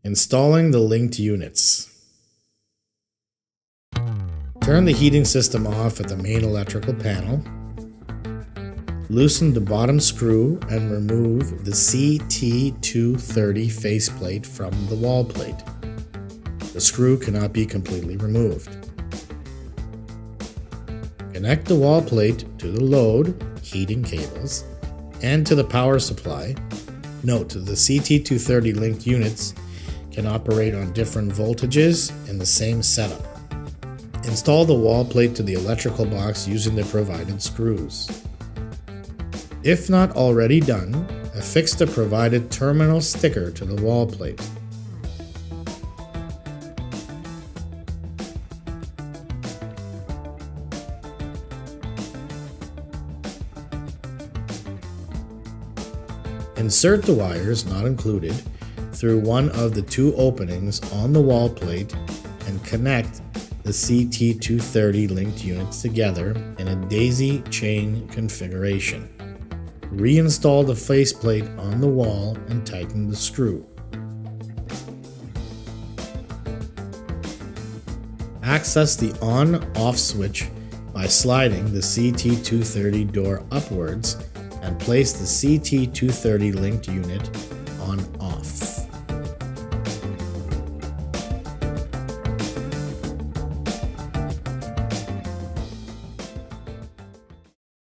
Installing the linked units. Turn the heating system off at the main electrical panel. Loosen the bottom screw and remove the CT230 faceplate from the wall plate. The screw cannot be completely removed. Connect the wall plate to the load, heating cables, and to the power supply. Note the CT230 linked units can operate on different voltages in the same setup. Install the wall plate to the electrical box using the provided screws. If not already done, affix the provided terminal sticker to the wall plate. Insert the wires not included through one of the two openings on the wall plate and connect the CT230 linked units together in a daisy chain configuration. Reinstall the faceplate on the wall and tighten the screw. Access the on-off switch by sliding the CT230 door upwards and place the CT230 linked unit on off.